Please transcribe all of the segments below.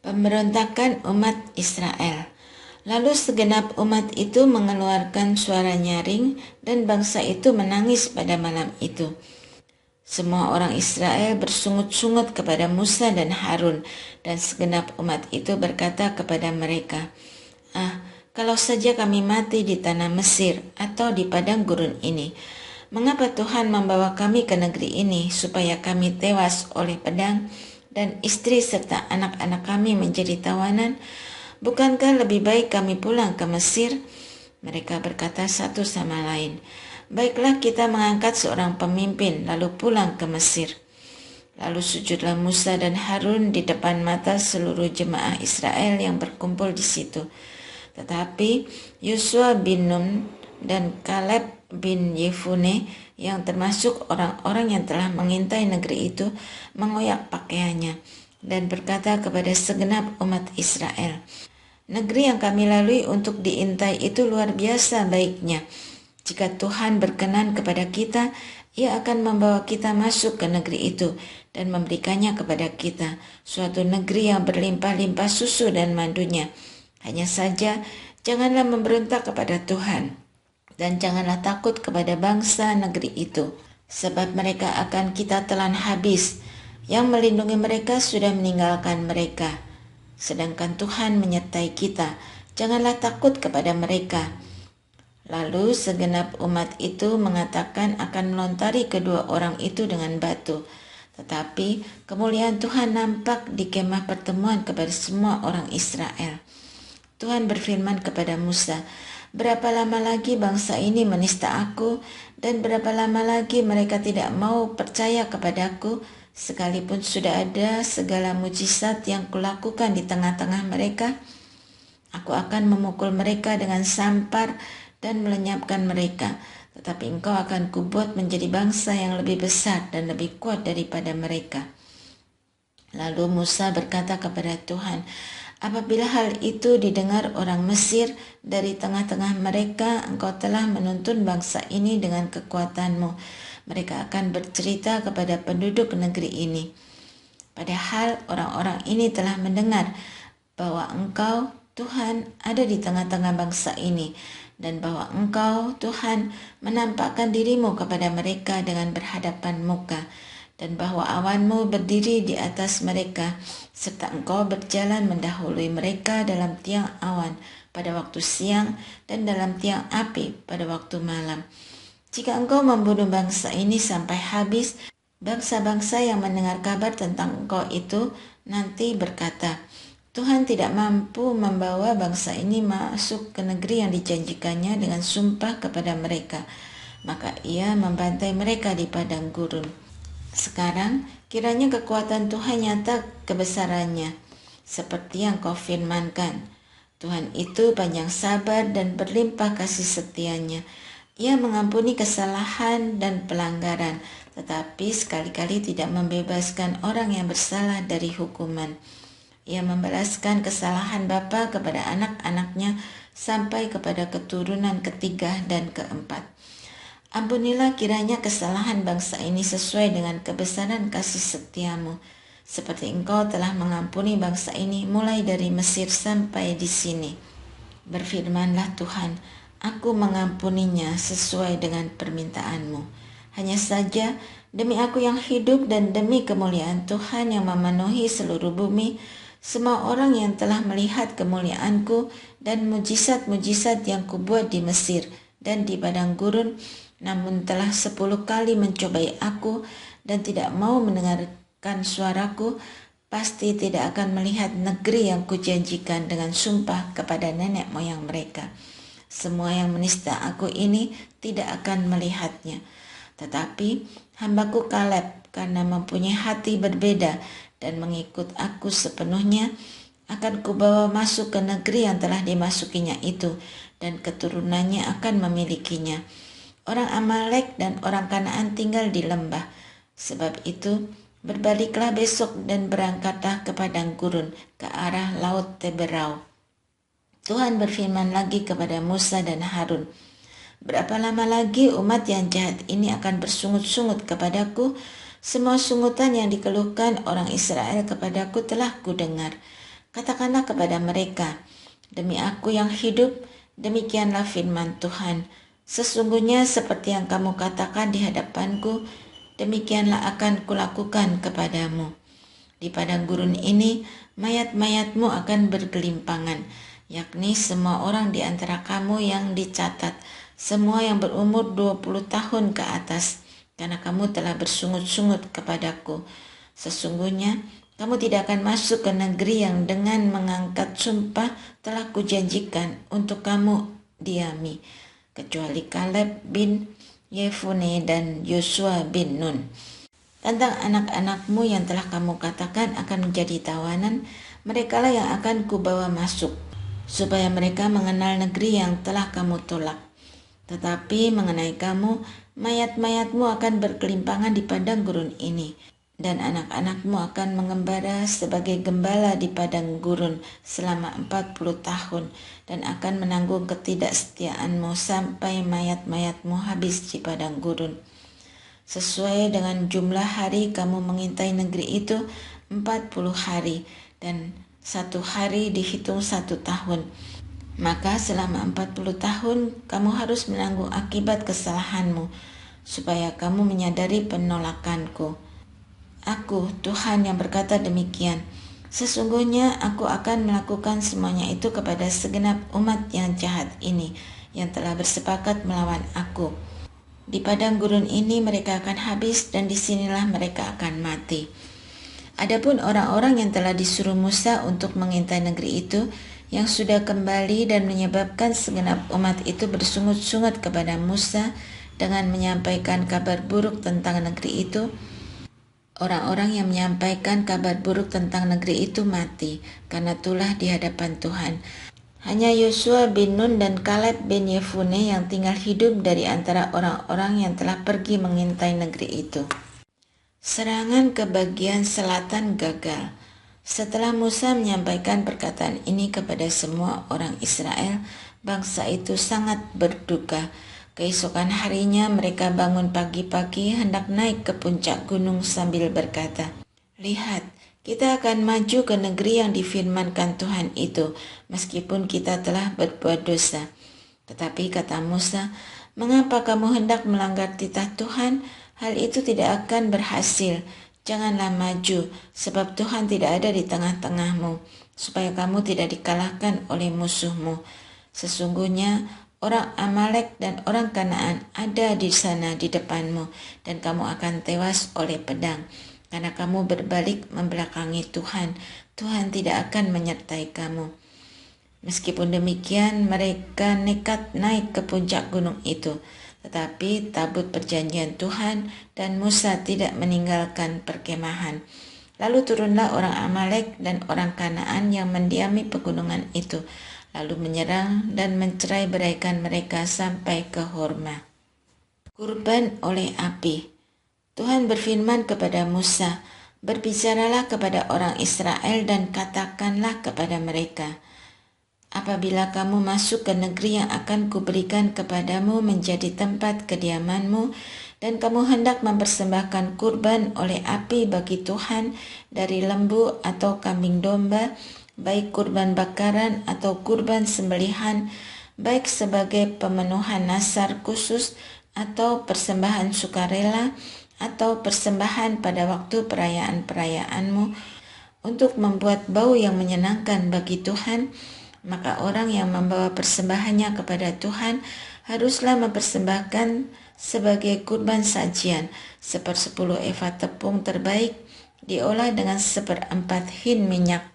Pemberontakan umat Israel. Lalu segenap umat itu mengeluarkan suara nyaring dan bangsa itu menangis pada malam itu. Semua orang Israel bersungut-sungut kepada Musa dan Harun, dan segenap umat itu berkata kepada mereka, kalau saja kami mati di tanah Mesir atau di padang gurun ini, mengapa Tuhan membawa kami ke negeri ini supaya kami tewas oleh pedang dan istri serta anak-anak kami menjadi tawanan? Bukankah lebih baik kami pulang ke Mesir? Mereka berkata satu sama lain, baiklah kita mengangkat seorang pemimpin lalu pulang ke Mesir. Lalu sujudlah Musa dan Harun di depan mata seluruh jemaah Israel yang berkumpul di situ. Tetapi Yosua bin Nun dan Kaleb bin Yefune yang termasuk orang-orang yang telah mengintai negeri itu mengoyak pakaiannya dan berkata kepada segenap umat Israel, negeri yang kami lalui untuk diintai itu luar biasa baiknya. Jika Tuhan berkenan kepada kita, Ia akan membawa kita masuk ke negeri itu dan memberikannya kepada kita, suatu negeri yang berlimpah-limpah susu dan madunya. Hanya saja, janganlah memberontak kepada Tuhan, dan janganlah takut kepada bangsa negeri itu, sebab mereka akan kita telan habis. Yang melindungi mereka sudah meninggalkan mereka, sedangkan Tuhan menyertai kita. Janganlah takut kepada mereka. Lalu segenap umat itu mengatakan akan melontari kedua orang itu dengan batu. Tetapi kemuliaan Tuhan nampak di kemah pertemuan kepada semua orang Israel. Tuhan berfirman kepada Musa, berapa lama lagi bangsa ini menista aku, dan berapa lama lagi mereka tidak mau percaya kepadaku, sekalipun sudah ada segala mujizat yang kulakukan di tengah-tengah mereka? Aku akan memukul mereka dengan sampar dan melenyapkan mereka, tetapi engkau akan kubuat menjadi bangsa yang lebih besar dan lebih kuat daripada mereka. Lalu Musa berkata kepada Tuhan, apabila hal itu didengar orang Mesir dari tengah-tengah mereka, engkau telah menuntun bangsa ini dengan kekuatanmu. Mereka akan bercerita kepada penduduk negeri ini. Padahal orang-orang ini telah mendengar bahwa engkau, Tuhan, ada di tengah-tengah bangsa ini, dan bahwa engkau, Tuhan, menampakkan dirimu kepada mereka dengan berhadapan muka, dan bahwa awanmu berdiri di atas mereka, serta engkau berjalan mendahului mereka dalam tiang awan pada waktu siang dan dalam tiang api pada waktu malam. Jika engkau membunuh bangsa ini sampai habis, bangsa-bangsa yang mendengar kabar tentang engkau itu nanti berkata, Tuhan tidak mampu membawa bangsa ini masuk ke negeri yang dijanjikannya dengan sumpah kepada mereka, maka Ia membantai mereka di padang gurun. Sekarang kiranya kekuatan Tuhan nyata kebesarannya, seperti yang kau firmankan. Tuhan itu panjang sabar dan berlimpah kasih setianya. Ia mengampuni kesalahan dan pelanggaran, tetapi sekali-kali tidak membebaskan orang yang bersalah dari hukuman. Ia membalaskan kesalahan bapa kepada anak-anaknya sampai kepada keturunan ketiga dan keempat. Ampunilah kiranya kesalahan bangsa ini sesuai dengan kebesaran kasih setiamu, seperti engkau telah mengampuni bangsa ini mulai dari Mesir sampai di sini. Berfirmanlah Tuhan, aku mengampuninya sesuai dengan permintaanmu. Hanya saja demi aku yang hidup dan demi kemuliaan Tuhan yang memenuhi seluruh bumi, semua orang yang telah melihat kemuliaanku dan mujizat-mujizat yang kubuat di Mesir dan di padang gurun, namun telah 10 kali mencobai aku dan tidak mau mendengarkan suaraku, pasti tidak akan melihat negeri yang kujanjikan dengan sumpah kepada nenek moyang mereka. Semua yang menista aku ini tidak akan melihatnya. Tetapi hambaku Kaleb, karena mempunyai hati berbeda dan mengikut aku sepenuhnya, akan kubawa masuk ke negeri yang telah dimasukinya itu, dan keturunannya akan memilikinya. Orang Amalek dan orang Kanaan tinggal di lembah. Sebab itu, berbaliklah besok dan berangkatlah ke padang gurun, ke arah laut Teberau. Tuhan berfirman lagi kepada Musa dan Harun, berapa lama lagi umat yang jahat ini akan bersungut-sungut kepadaku? Semua sungutan yang dikeluhkan orang Israel kepadaku telah kudengar. Katakanlah kepada mereka, demi Aku yang hidup, demikianlah firman Tuhan. Sesungguhnya seperti yang kamu katakan di hadapanku, demikianlah akan kulakukan kepadamu. Di padang gurun ini, mayat-mayatmu akan bergelimpangan, yakni semua orang di antara kamu yang dicatat, semua yang berumur 20 tahun ke atas, karena kamu telah bersungut-sungut kepadaku. Sesungguhnya, kamu tidak akan masuk ke negeri yang dengan mengangkat sumpah telah kujanjikan untuk kamu diami, kecuali Kaleb bin Yefune dan Yosua bin Nun. Tentang anak-anakmu yang telah kamu katakan akan menjadi tawanan, merekalah yang akan kubawa masuk, supaya mereka mengenal negeri yang telah kamu tolak. Tetapi mengenai kamu, mayat-mayatmu akan berkelimpangan di padang gurun ini, dan anak-anakmu akan mengembara sebagai gembala di padang gurun selama 40 tahun, dan akan menanggung ketidaksetiaanmu sampai mayat-mayatmu habis di padang gurun. Sesuai dengan jumlah hari kamu mengintai negeri itu 40 hari, dan 1 hari dihitung 1 tahun. Maka selama 40 tahun kamu harus menanggung akibat kesalahanmu, supaya kamu menyadari penolakanku. Aku, Tuhan yang berkata demikian. Sesungguhnya Aku akan melakukan semuanya itu kepada segenap umat yang jahat ini, yang telah bersepakat melawan Aku. Di padang gurun ini mereka akan habis, dan disinilah mereka akan mati. Adapun orang-orang yang telah disuruh Musa untuk mengintai negeri itu, yang sudah kembali dan menyebabkan segenap umat itu bersungut-sungut kepada Musa dengan menyampaikan kabar buruk tentang negeri itu, orang-orang yang menyampaikan kabar buruk tentang negeri itu mati karena tulah di hadapan Tuhan. Hanya Yosua bin Nun dan Kaleb bin Yefune yang tinggal hidup dari antara orang-orang yang telah pergi mengintai negeri itu. Serangan ke bagian selatan gagal. Setelah Musa menyampaikan perkataan ini kepada semua orang Israel, bangsa itu sangat berduka. Keesokan harinya mereka bangun pagi-pagi hendak naik ke puncak gunung sambil berkata, "Lihat, kita akan maju ke negeri yang difirmankan Tuhan itu, meskipun kita telah berbuat dosa." Tetapi kata Musa, "Mengapa kamu hendak melanggar titah Tuhan? Hal itu tidak akan berhasil. Janganlah maju, sebab Tuhan tidak ada di tengah-tengahmu, supaya kamu tidak dikalahkan oleh musuhmu. Sesungguhnya orang Amalek dan orang Kanaan ada di sana di depanmu, dan kamu akan tewas oleh pedang. Karena kamu berbalik membelakangi Tuhan, Tuhan tidak akan menyertai kamu." Meskipun demikian, mereka nekat naik ke puncak gunung itu. Tetapi tabut perjanjian Tuhan dan Musa tidak meninggalkan perkemahan. Lalu turunlah orang Amalek dan orang Kanaan yang mendiami pegunungan itu, lalu menyerang dan mencerai-beraikan mereka sampai ke Horma. Kurban oleh api. Tuhan berfirman kepada Musa, "Berbicaralah kepada orang Israel dan katakanlah kepada mereka, apabila kamu masuk ke negeri yang akan kuberikan kepadamu menjadi tempat kediamanmu, dan kamu hendak mempersembahkan kurban oleh api bagi Tuhan dari lembu atau kambing domba, baik kurban bakaran atau kurban sembelihan, baik sebagai pemenuhan nasar khusus atau persembahan sukarela atau persembahan pada waktu perayaan-perayaanmu, untuk membuat bau yang menyenangkan bagi Tuhan, maka orang yang membawa persembahannya kepada Tuhan haruslah mempersembahkan sebagai kurban sajian 1/10 eva tepung terbaik diolah dengan 1/4 hin minyak.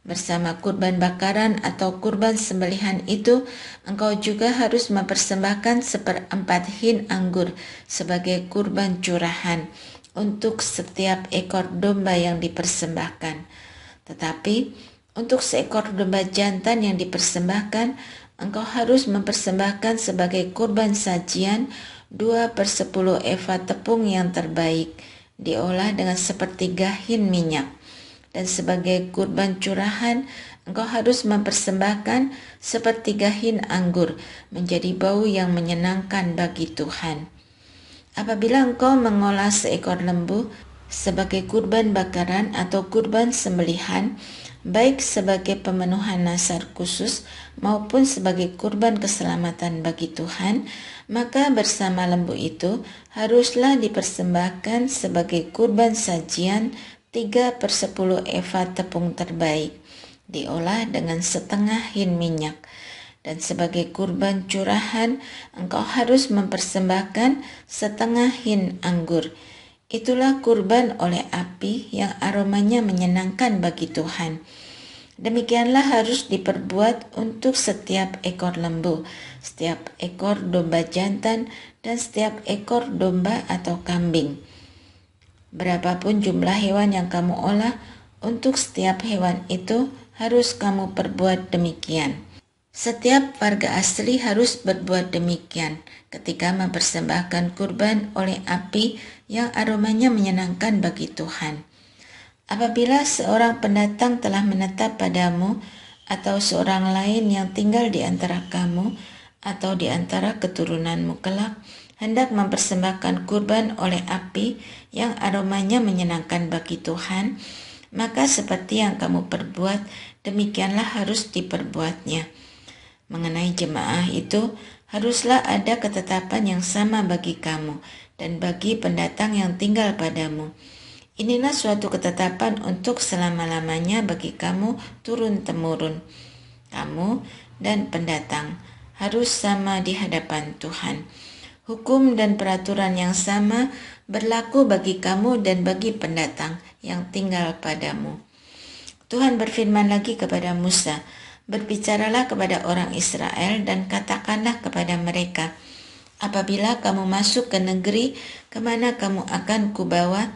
Bersama kurban bakaran atau kurban sembelihan itu, engkau juga harus mempersembahkan 1/4 hin anggur sebagai kurban curahan untuk setiap ekor domba yang dipersembahkan. Tetapi untuk seekor domba jantan yang dipersembahkan, engkau harus mempersembahkan sebagai kurban sajian 2/10 eva tepung yang terbaik, diolah dengan 1/3 hin minyak. Dan sebagai kurban curahan, engkau harus mempersembahkan 1/3 hin anggur, menjadi bau yang menyenangkan bagi Tuhan. Apabila engkau mengolah seekor lembu sebagai kurban bakaran atau kurban sembelihan, baik sebagai pemenuhan nazar khusus maupun sebagai kurban keselamatan bagi Tuhan, maka bersama lembu itu haruslah dipersembahkan sebagai kurban sajian 3/10 eva tepung terbaik, diolah dengan setengah hin minyak. Dan sebagai kurban curahan, engkau harus mempersembahkan setengah hin anggur. Itulah kurban oleh api yang aromanya menyenangkan bagi Tuhan. Demikianlah harus diperbuat untuk setiap ekor lembu, setiap ekor domba jantan, dan setiap ekor domba atau kambing. Berapapun jumlah hewan yang kamu olah, untuk setiap hewan itu harus kamu perbuat demikian. Setiap warga asli harus berbuat demikian ketika mempersembahkan kurban oleh api yang aromanya menyenangkan bagi Tuhan. Apabila seorang pendatang telah menetap padamu atau seorang lain yang tinggal di antara kamu atau di antara keturunanmu kelak hendak mempersembahkan kurban oleh api yang aromanya menyenangkan bagi Tuhan, maka seperti yang kamu perbuat, demikianlah harus diperbuatnya. Mengenai jemaah itu, haruslah ada ketetapan yang sama bagi kamu dan bagi pendatang yang tinggal padamu. Inilah suatu ketetapan untuk selama-lamanya bagi kamu turun-temurun. Kamu dan pendatang harus sama di hadapan Tuhan. Hukum dan peraturan yang sama berlaku bagi kamu dan bagi pendatang yang tinggal padamu. Tuhan berfirman lagi kepada Musa, "Berbicaralah kepada orang Israel dan katakanlah kepada mereka, apabila kamu masuk ke negeri kemana kamu akan kubawa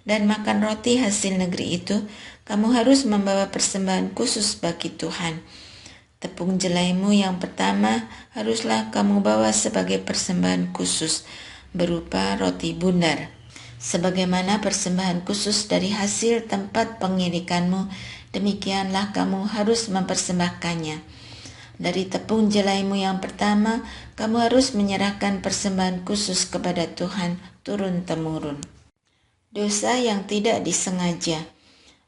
dan makan roti hasil negeri itu, kamu harus membawa persembahan khusus bagi Tuhan. Tepung jelaimu yang pertama haruslah kamu bawa sebagai persembahan khusus, berupa roti bundar, sebagaimana persembahan khusus dari hasil tempat pengirikanmu, demikianlah kamu harus mempersembahkannya. Dari tepung jelaimu yang pertama, kamu harus menyerahkan persembahan khusus kepada Tuhan turun-temurun." Dosa yang tidak disengaja.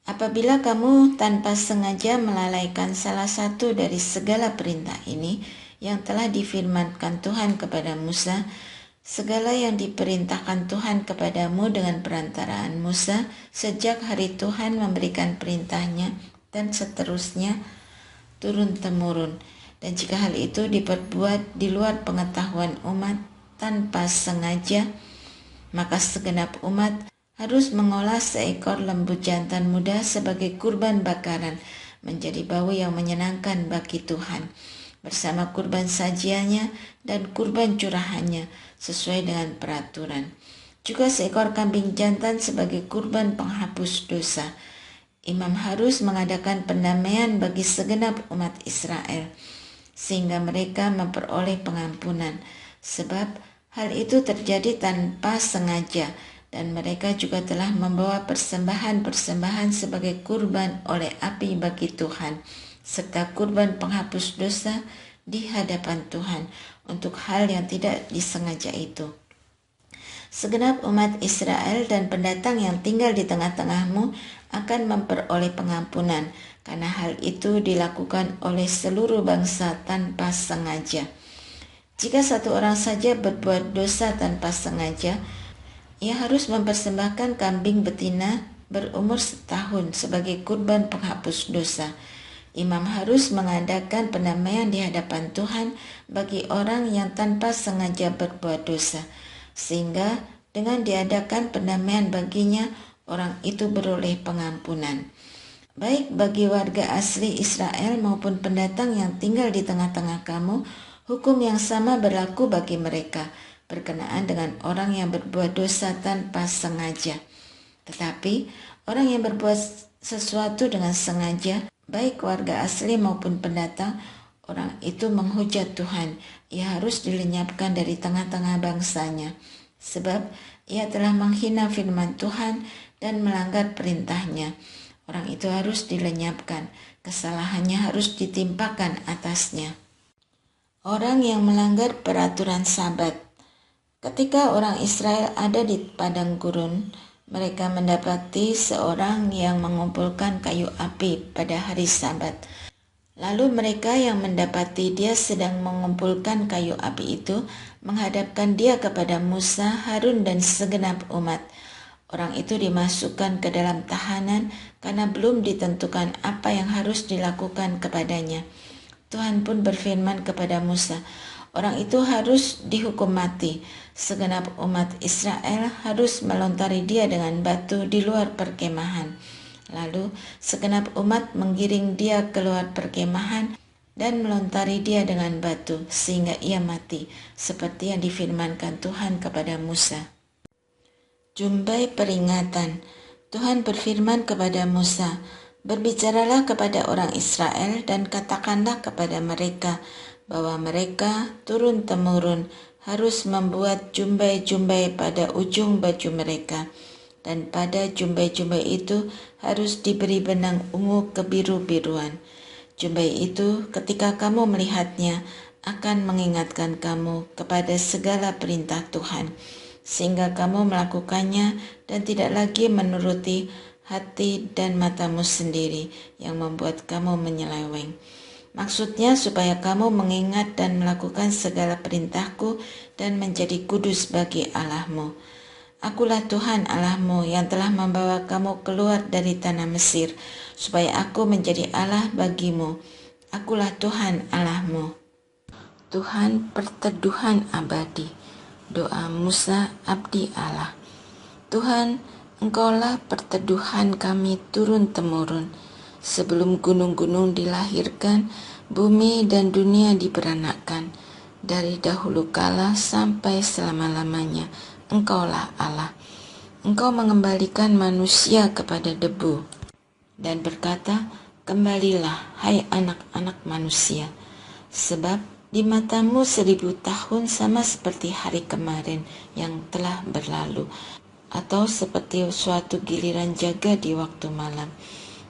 Apabila kamu tanpa sengaja melalaikan salah satu dari segala perintah ini yang telah difirmankan Tuhan kepada Musa, segala yang diperintahkan Tuhan kepadamu dengan perantaraan Musa sejak hari Tuhan memberikan perintahnya dan seterusnya turun-temurun. Dan jika hal itu diperbuat di luar pengetahuan umat tanpa sengaja, maka segenap umat harus mengolah seekor lembu jantan muda sebagai kurban bakaran, menjadi bau yang menyenangkan bagi Tuhan, bersama kurban sajiannya dan kurban curahannya sesuai dengan peraturan. Juga seekor kambing jantan sebagai kurban penghapus dosa. Imam harus mengadakan pendamaian bagi segenap umat Israel, sehingga mereka memperoleh pengampunan, sebab hal itu terjadi tanpa sengaja, dan mereka juga telah membawa persembahan-persembahan sebagai kurban oleh api bagi Tuhan, serta kurban penghapus dosa di hadapan Tuhan untuk hal yang tidak disengaja itu. Segenap umat Israel dan pendatang yang tinggal di tengah-tengahmu akan memperoleh pengampunan, karena hal itu dilakukan oleh seluruh bangsa tanpa sengaja. Jika satu orang saja berbuat dosa tanpa sengaja, ia harus mempersembahkan kambing betina berumur setahun sebagai kurban penghapus dosa. Imam harus mengadakan pendamaian di hadapan Tuhan bagi orang yang tanpa sengaja berbuat dosa, sehingga dengan diadakan pendamaian baginya, orang itu beroleh pengampunan. Baik bagi warga asli Israel maupun pendatang yang tinggal di tengah-tengah kamu, hukum yang sama berlaku bagi mereka, berkenaan dengan orang yang berbuat dosa tanpa sengaja. Tetapi orang yang berbuat sesuatu dengan sengaja, baik warga asli maupun pendatang, orang itu menghujat Tuhan. Ia harus dilenyapkan dari tengah-tengah bangsanya, sebab ia telah menghina firman Tuhan dan melanggar perintahnya. Orang itu harus dilenyapkan, kesalahannya harus ditimpakan atasnya. Orang yang melanggar peraturan Sabat. Ketika orang Israel ada di padang gurun, Mereka mendapati seorang yang mengumpulkan kayu api pada hari Sabat. Lalu mereka yang mendapati dia sedang mengumpulkan kayu api itu menghadapkan dia kepada Musa, Harun, dan segenap umat. Orang itu dimasukkan ke dalam tahanan karena belum ditentukan apa yang harus dilakukan kepadanya. Tuhan pun berfirman kepada Musa, orang itu harus dihukum mati. Segenap umat Israel harus melontari dia dengan batu di luar perkemahan. Lalu segenap umat menggiring dia keluar perkemahan dan melontari dia dengan batu sehingga ia mati, seperti yang difirmankan Tuhan kepada Musa. Jumbai peringatan. Tuhan berfirman kepada Musa, berbicaralah kepada orang Israel dan katakanlah kepada mereka bahwa mereka turun-temurun harus membuat jumbai-jumbai pada ujung baju mereka, dan pada jumbai-jumbai itu harus diberi benang ungu kebiru-biruan. Jumbai itu ketika kamu melihatnya akan mengingatkan kamu kepada segala perintah Tuhan, sehingga kamu melakukannya dan tidak lagi menuruti hati dan matamu sendiri yang membuat kamu menyeleweng. Maksudnya supaya kamu mengingat dan melakukan segala perintahku dan menjadi kudus bagi Allahmu. Akulah Tuhan Allahmu yang telah membawa kamu keluar dari tanah Mesir, supaya aku menjadi Allah bagimu. Akulah Tuhan Allahmu. Tuhan perteduhan abadi. Doa Musa abdi Allah. Tuhan, Engkaulah perteduhan kami turun-temurun. Sebelum gunung-gunung dilahirkan, bumi dan dunia diperanakkan, dari dahulu kala sampai selama-lamanya, Engkaulah Allah. Engkau mengembalikan manusia kepada debu, dan berkata, kembalilah, hai anak-anak manusia, sebab di matamu 1000 tahun sama seperti hari kemarin yang telah berlalu, atau seperti suatu giliran jaga di waktu malam.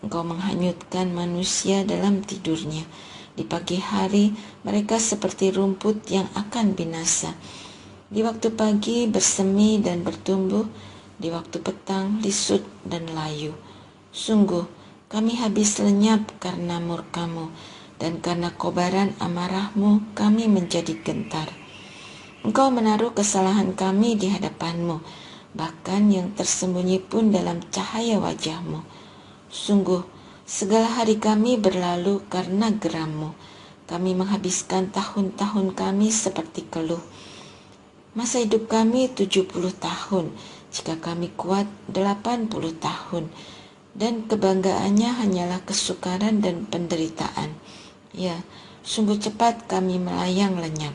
Engkau menghanyutkan manusia dalam tidurnya. Di pagi hari mereka seperti rumput yang akan binasa. Di waktu pagi bersemi dan bertumbuh, di waktu petang lisut dan layu. Sungguh kami habis lenyap karena murkamu, dan karena kobaran amarahmu kami menjadi gentar. Engkau menaruh kesalahan kami di hadapanmu, bahkan yang tersembunyi pun dalam cahaya wajahmu. Sungguh, segala hari kami berlalu karena geram-Mu. Kami menghabiskan tahun-tahun kami seperti keluh. Masa hidup kami 70 tahun, jika kami kuat 80 tahun, dan kebanggaannya hanyalah kesukaran dan penderitaan. Ya, sungguh cepat kami melayang lenyap.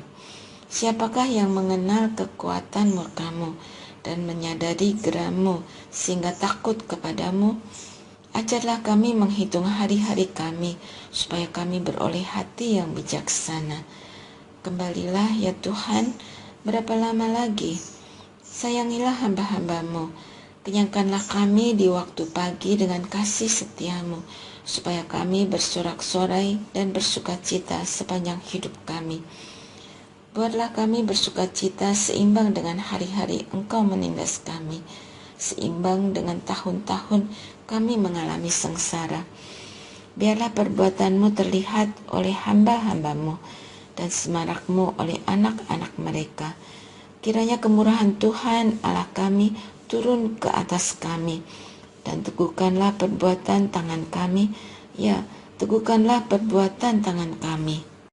Siapakah yang mengenal kekuatan murka-Mu dan menyadari geram-Mu sehingga takut kepadamu? Ajarlah kami menghitung hari-hari kami, supaya kami beroleh hati yang bijaksana. Kembalilah ya Tuhan, berapa lama lagi? Sayangilah hamba-hamba-Mu, kenyangkanlah kami di waktu pagi dengan kasih setia-Mu, supaya kami bersorak-sorai dan bersukacita sepanjang hidup kami. Buatlah kami bersukacita seimbang dengan hari-hari Engkau menindas kami, seimbang dengan tahun-tahun kami mengalami sengsara. Biarlah perbuatanmu terlihat oleh hamba-hambamu dan semarakmu oleh anak-anak mereka. Kiranya kemurahan Tuhan Allah kami turun ke atas kami, dan teguhkanlah perbuatan tangan kami, ya teguhkanlah perbuatan tangan kami.